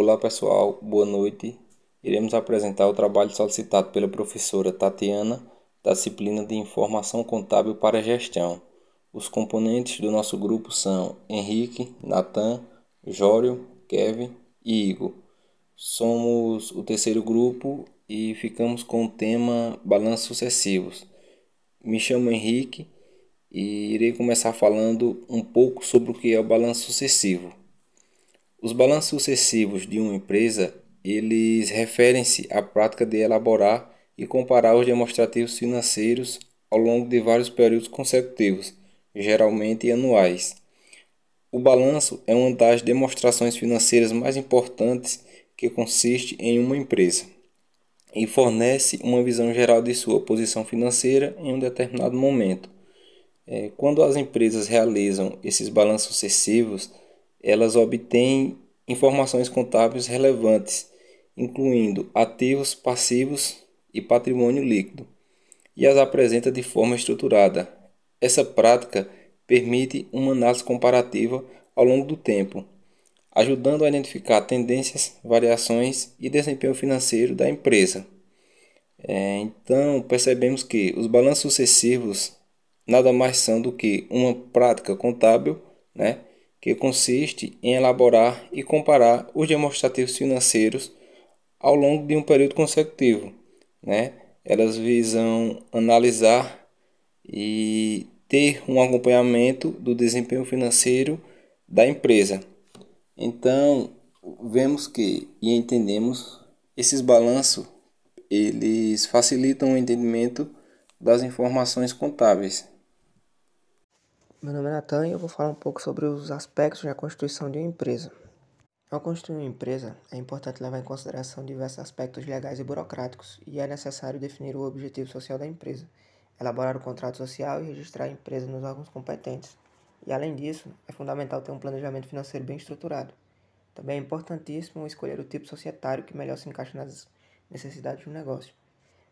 Olá pessoal, boa noite. Iremos apresentar o trabalho solicitado pela professora Tatiana, da disciplina de Informação Contábil para Gestão. Os componentes do nosso grupo são Henrique, Natan, Jório, Kevin e Igor. Somos o terceiro grupo e ficamos com o tema balanços sucessivos. Me chamo Henrique e irei começar falando um pouco sobre o que é o balanço sucessivo. Os balanços sucessivos de uma empresa, eles referem-se à prática de elaborar e comparar os demonstrativos financeiros ao longo de vários períodos consecutivos, geralmente anuais. O balanço é uma das demonstrações financeiras mais importantes que consiste em uma empresa e fornece uma visão geral de sua posição financeira em um determinado momento. Quando as empresas realizam esses balanços sucessivos, elas obtêm informações contábeis relevantes, incluindo ativos, passivos e patrimônio líquido, e as apresenta de forma estruturada. Essa prática permite uma análise comparativa ao longo do tempo, ajudando a identificar tendências, variações e desempenho financeiro da empresa. Então, percebemos que os balanços sucessivos nada mais são do que uma prática contábil, né, que consiste em elaborar e comparar os demonstrativos financeiros ao longo de um período consecutivo, né? Elas visam analisar e ter um acompanhamento do desempenho financeiro da empresa. Então, vemos que e entendemos esses balanços, eles facilitam o entendimento das informações contábeis. Meu nome é Natan e eu vou falar um pouco sobre os aspectos da constituição de uma empresa. Ao constituir uma empresa, é importante levar em consideração diversos aspectos legais e burocráticos, e é necessário definir o objetivo social da empresa, elaborar o contrato social e registrar a empresa nos órgãos competentes. E além disso, é fundamental ter um planejamento financeiro bem estruturado. Também é importantíssimo escolher o tipo societário que melhor se encaixa nas necessidades do negócio.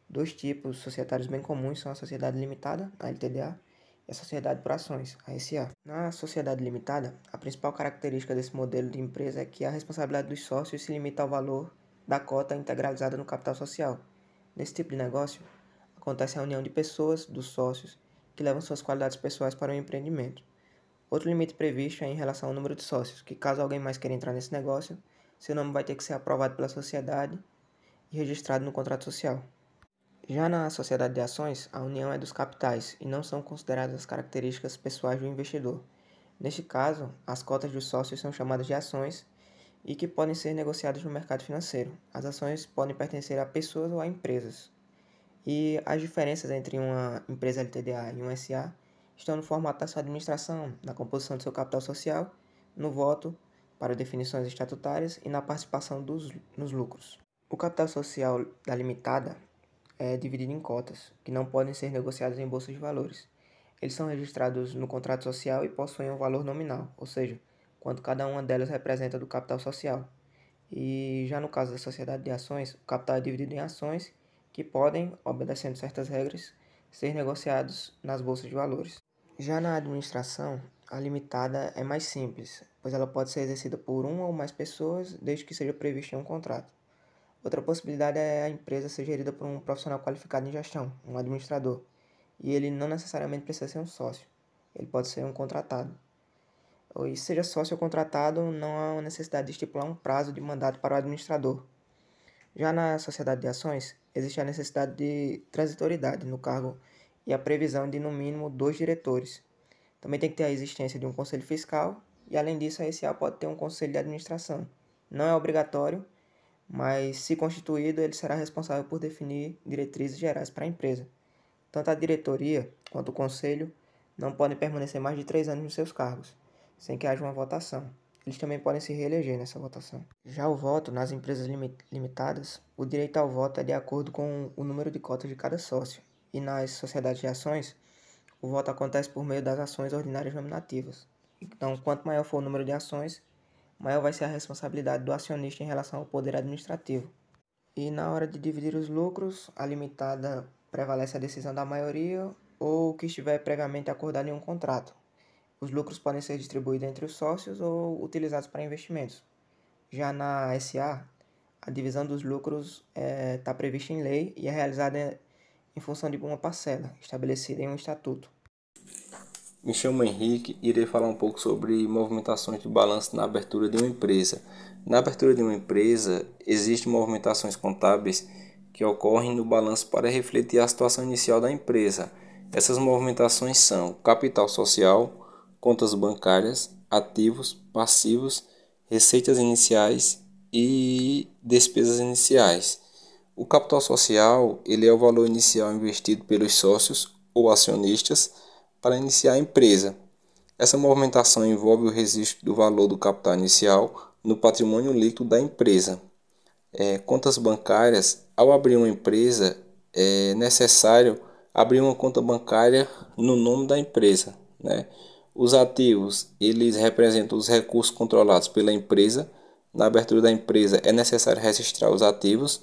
Dois tipos societários bem comuns são a sociedade limitada, a LTDA, e a sociedade por ações, a SA. Na sociedade limitada, a principal característica desse modelo de empresa é que a responsabilidade dos sócios se limita ao valor da cota integralizada no capital social. Nesse tipo de negócio, acontece a união de pessoas, dos sócios, que levam suas qualidades pessoais para o empreendimento. Outro limite previsto é em relação ao número de sócios, que caso alguém mais queira entrar nesse negócio, seu nome vai ter que ser aprovado pela sociedade e registrado no contrato social. Já na sociedade de ações, a união é dos capitais e não são consideradas as características pessoais do investidor. Neste caso, as cotas dos sócios são chamadas de ações e que podem ser negociadas no mercado financeiro. As ações podem pertencer a pessoas ou a empresas. E as diferenças entre uma empresa LTDA e um SA estão no formato da sua administração, na composição do seu capital social, no voto para definições estatutárias e na participação nos lucros. O capital social da limitada é dividido em cotas, que não podem ser negociadas em bolsas de valores. Eles são registrados no contrato social e possuem um valor nominal, ou seja, quanto cada uma delas representa do capital social. E já no caso da sociedade de ações, o capital é dividido em ações que podem, obedecendo certas regras, ser negociados nas bolsas de valores. Já na administração, a limitada é mais simples, pois ela pode ser exercida por uma ou mais pessoas, desde que seja previsto em um contrato. Outra possibilidade é a empresa ser gerida por um profissional qualificado em gestão, um administrador, e ele não necessariamente precisa ser um sócio, ele pode ser um contratado. E seja sócio ou contratado, não há uma necessidade de estipular um prazo de mandato para o administrador. Já na sociedade de ações, existe a necessidade de transitoriedade no cargo e a previsão de, no mínimo, 2 diretores. Também tem que ter a existência de um conselho fiscal e, além disso, a SA pode ter um conselho de administração. Não é obrigatório, mas, se constituído, ele será responsável por definir diretrizes gerais para a empresa. Tanto a diretoria quanto o conselho não podem permanecer mais de 3 anos nos seus cargos, sem que haja uma votação. Eles também podem se reeleger nessa votação. Já o voto nas empresas limitadas, o direito ao voto é de acordo com o número de cotas de cada sócio. E nas sociedades de ações, o voto acontece por meio das ações ordinárias nominativas. Então, quanto maior for o número de ações, maior vai ser a responsabilidade do acionista em relação ao poder administrativo. E na hora de dividir os lucros, a limitada prevalece a decisão da maioria ou o que estiver previamente acordado em um contrato. Os lucros podem ser distribuídos entre os sócios ou utilizados para investimentos. Já na SA, a divisão dos lucros está prevista em lei e é realizada em função de uma parcela, estabelecida em um estatuto. Me chamo Henrique e irei falar um pouco sobre movimentações de balanço na abertura de uma empresa. Na abertura de uma empresa, existem movimentações contábeis que ocorrem no balanço para refletir a situação inicial da empresa. Essas movimentações são capital social, contas bancárias, ativos, passivos, receitas iniciais e despesas iniciais. O capital social, ele é o valor inicial investido pelos sócios ou acionistas para iniciar a empresa. Essa movimentação envolve o registro do valor do capital inicial no patrimônio líquido da empresa. Contas bancárias. Ao abrir uma empresa, é necessário abrir uma conta bancária no nome da empresa, né? Os ativos, eles representam os recursos controlados pela empresa. Na abertura da empresa é necessário registrar os ativos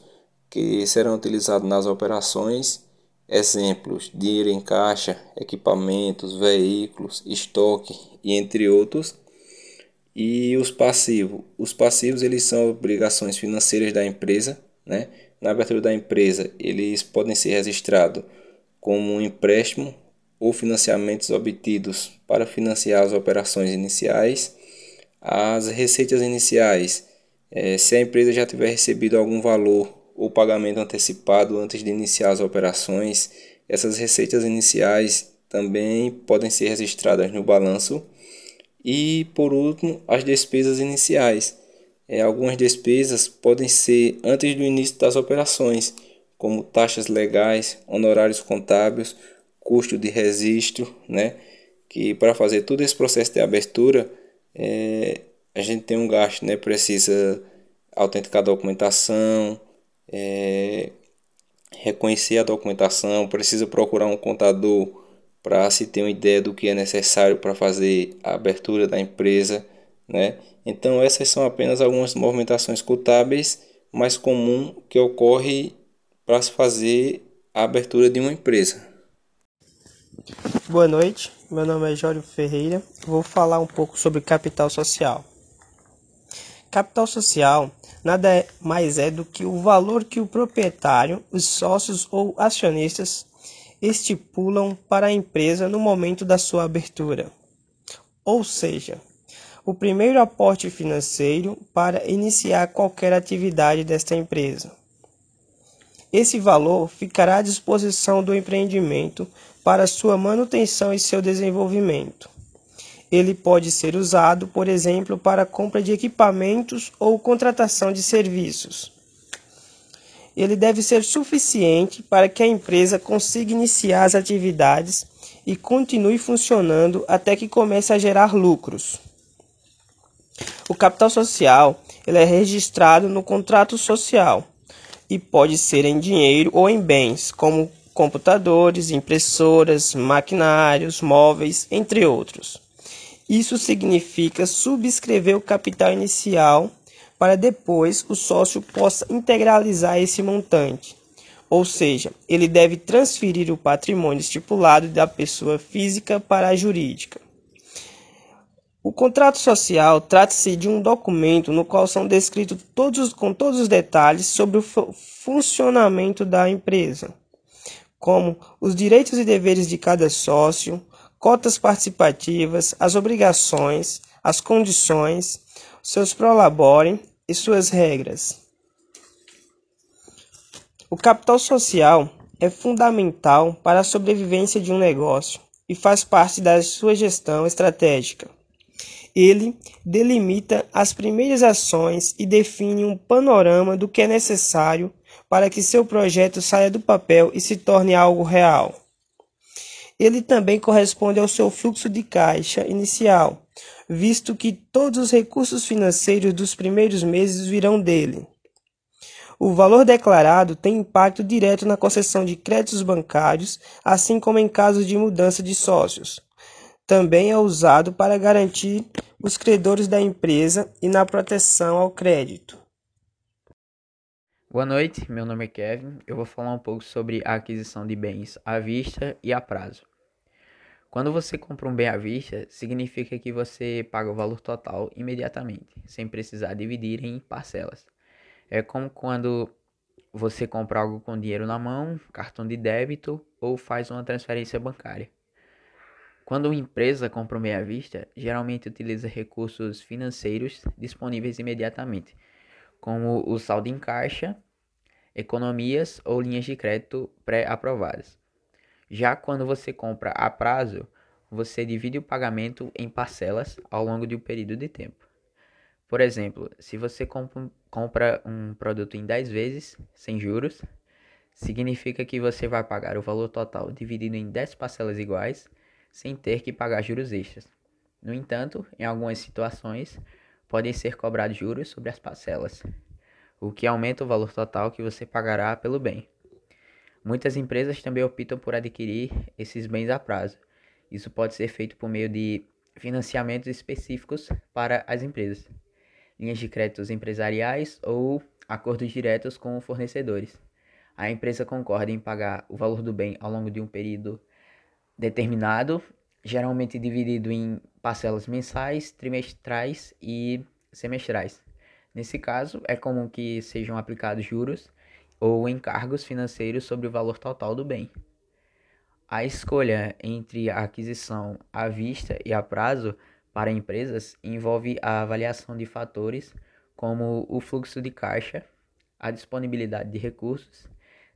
que serão utilizados nas operações. Exemplos: dinheiro em caixa, equipamentos, veículos, estoque e entre outros. E os passivos eles são obrigações financeiras da empresa, né? Na abertura da empresa, eles podem ser registrados como um empréstimo ou financiamentos obtidos para financiar as operações iniciais. As receitas iniciais, se a empresa já tiver recebido algum valor ou pagamento antecipado antes de iniciar as operações, essas receitas iniciais também podem ser registradas no balanço. E por último, as despesas iniciais. Algumas despesas podem ser antes do início das operações, como taxas legais, honorários contábeis, custo de registro, né? Que para fazer todo esse processo de abertura, a gente tem um gasto, né? Precisa autenticar a documentação, reconhecer a documentação, precisa procurar um contador para se ter uma ideia do que é necessário para fazer a abertura da empresa, né? Então essas são apenas algumas movimentações contábeis mais comuns que ocorre para se fazer a abertura de uma empresa. Boa noite, meu nome é Jório Ferreira. Vou falar um pouco sobre capital social. Capital social nada mais é do que o valor que o proprietário, os sócios ou acionistas estipulam para a empresa no momento da sua abertura. Ou seja, o primeiro aporte financeiro para iniciar qualquer atividade desta empresa. Esse valor ficará à disposição do empreendimento para sua manutenção e seu desenvolvimento. Ele pode ser usado, por exemplo, para a compra de equipamentos ou contratação de serviços. Ele deve ser suficiente para que a empresa consiga iniciar as atividades e continue funcionando até que comece a gerar lucros. O capital social ele é registrado no contrato social e pode ser em dinheiro ou em bens, como computadores, impressoras, maquinários, móveis, entre outros. Isso significa subscrever o capital inicial para depois o sócio possa integralizar esse montante. Ou seja, ele deve transferir o patrimônio estipulado da pessoa física para a jurídica. O contrato social trata-se de um documento no qual são descritos com todos os detalhes sobre o funcionamento da empresa, como os direitos e deveres de cada sócio, cotas participativas, as obrigações, as condições, seus prolabore e suas regras. O capital social é fundamental para a sobrevivência de um negócio e faz parte da sua gestão estratégica. Ele delimita as primeiras ações e define um panorama do que é necessário para que seu projeto saia do papel e se torne algo real. Ele também corresponde ao seu fluxo de caixa inicial, visto que todos os recursos financeiros dos primeiros meses virão dele. O valor declarado tem impacto direto na concessão de créditos bancários, assim como em casos de mudança de sócios. Também é usado para garantir os credores da empresa e na proteção ao crédito. Boa noite, meu nome é Kevin. Eu vou falar um pouco sobre a aquisição de bens à vista e a prazo. Quando você compra um bem à vista, significa que você paga o valor total imediatamente, sem precisar dividir em parcelas. É como quando você compra algo com dinheiro na mão, cartão de débito ou faz uma transferência bancária. Quando uma empresa compra um bem à vista, geralmente utiliza recursos financeiros disponíveis imediatamente, como o saldo em caixa, economias ou linhas de crédito pré-aprovadas. Já quando você compra a prazo, você divide o pagamento em parcelas ao longo de um período de tempo. Por exemplo, se você compra um produto em 10 vezes, sem juros, significa que você vai pagar o valor total dividido em 10 parcelas iguais, sem ter que pagar juros extras. No entanto, em algumas situações, podem ser cobrados juros sobre as parcelas, o que aumenta o valor total que você pagará pelo bem. Muitas empresas também optam por adquirir esses bens a prazo. Isso pode ser feito por meio de financiamentos específicos para as empresas, linhas de créditos empresariais ou acordos diretos com fornecedores. A empresa concorda em pagar o valor do bem ao longo de um período determinado, geralmente dividido em parcelas mensais, trimestrais e semestrais. Nesse caso, é comum que sejam aplicados juros ou encargos financeiros sobre o valor total do bem. A escolha entre a aquisição à vista e a prazo para empresas envolve a avaliação de fatores como o fluxo de caixa, a disponibilidade de recursos,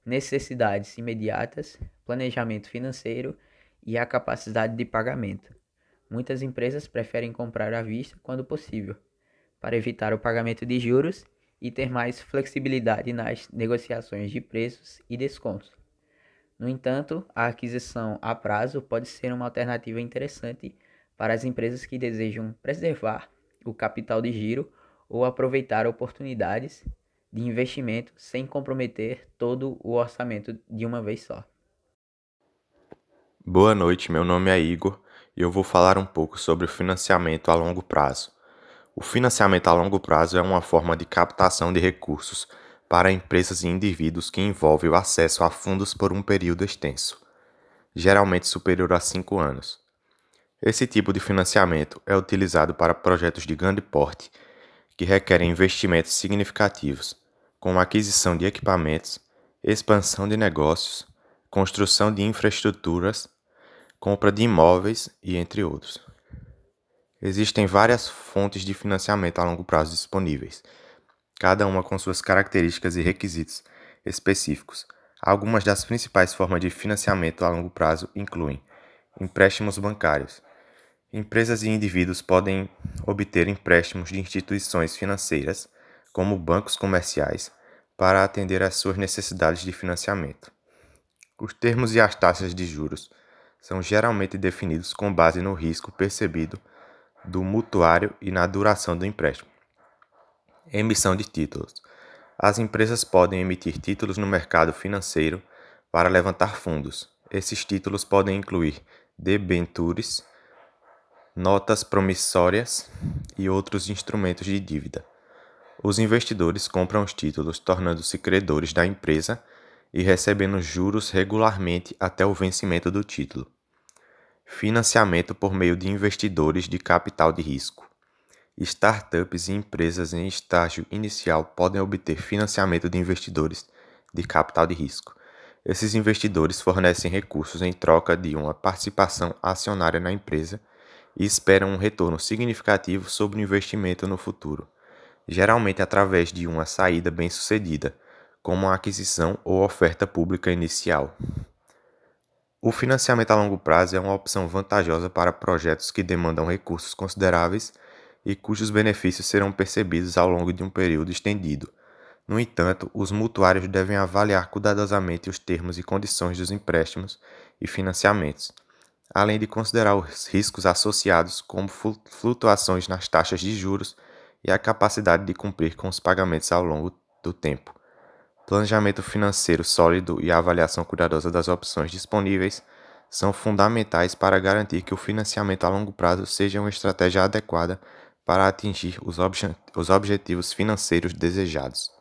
necessidades imediatas, planejamento financeiro e a capacidade de pagamento. Muitas empresas preferem comprar à vista quando possível, para evitar o pagamento de juros e ter mais flexibilidade nas negociações de preços e descontos. No entanto, a aquisição a prazo pode ser uma alternativa interessante para as empresas que desejam preservar o capital de giro ou aproveitar oportunidades de investimento sem comprometer todo o orçamento de uma vez só. Boa noite, meu nome é Igor e eu vou falar um pouco sobre o financiamento a longo prazo. O financiamento a longo prazo é uma forma de captação de recursos para empresas e indivíduos que envolve o acesso a fundos por um período extenso, geralmente superior a 5 anos. Esse tipo de financiamento é utilizado para projetos de grande porte que requerem investimentos significativos, como aquisição de equipamentos, expansão de negócios, construção de infraestruturas, compra de imóveis e entre outros. Existem várias fontes de financiamento a longo prazo disponíveis, cada uma com suas características e requisitos específicos. Algumas das principais formas de financiamento a longo prazo incluem empréstimos bancários. Empresas e indivíduos podem obter empréstimos de instituições financeiras, como bancos comerciais, para atender às suas necessidades de financiamento. Os termos e as taxas de juros são geralmente definidos com base no risco percebido do mutuário e na duração do empréstimo. Emissão de títulos. As empresas podem emitir títulos no mercado financeiro para levantar fundos. Esses títulos podem incluir debentures, notas promissórias e outros instrumentos de dívida. Os investidores compram os títulos, tornando-se credores da empresa e recebendo juros regularmente até o vencimento do título. Financiamento por meio de investidores de capital de risco. Startups e empresas em estágio inicial podem obter financiamento de investidores de capital de risco. Esses investidores fornecem recursos em troca de uma participação acionária na empresa e esperam um retorno significativo sobre o investimento no futuro, geralmente através de uma saída bem-sucedida, como a aquisição ou oferta pública inicial. O financiamento a longo prazo é uma opção vantajosa para projetos que demandam recursos consideráveis e cujos benefícios serão percebidos ao longo de um período estendido. No entanto, os mutuários devem avaliar cuidadosamente os termos e condições dos empréstimos e financiamentos, além de considerar os riscos associados, como flutuações nas taxas de juros e a capacidade de cumprir com os pagamentos ao longo do tempo. Planejamento financeiro sólido e a avaliação cuidadosa das opções disponíveis são fundamentais para garantir que o financiamento a longo prazo seja uma estratégia adequada para atingir os objetivos financeiros desejados.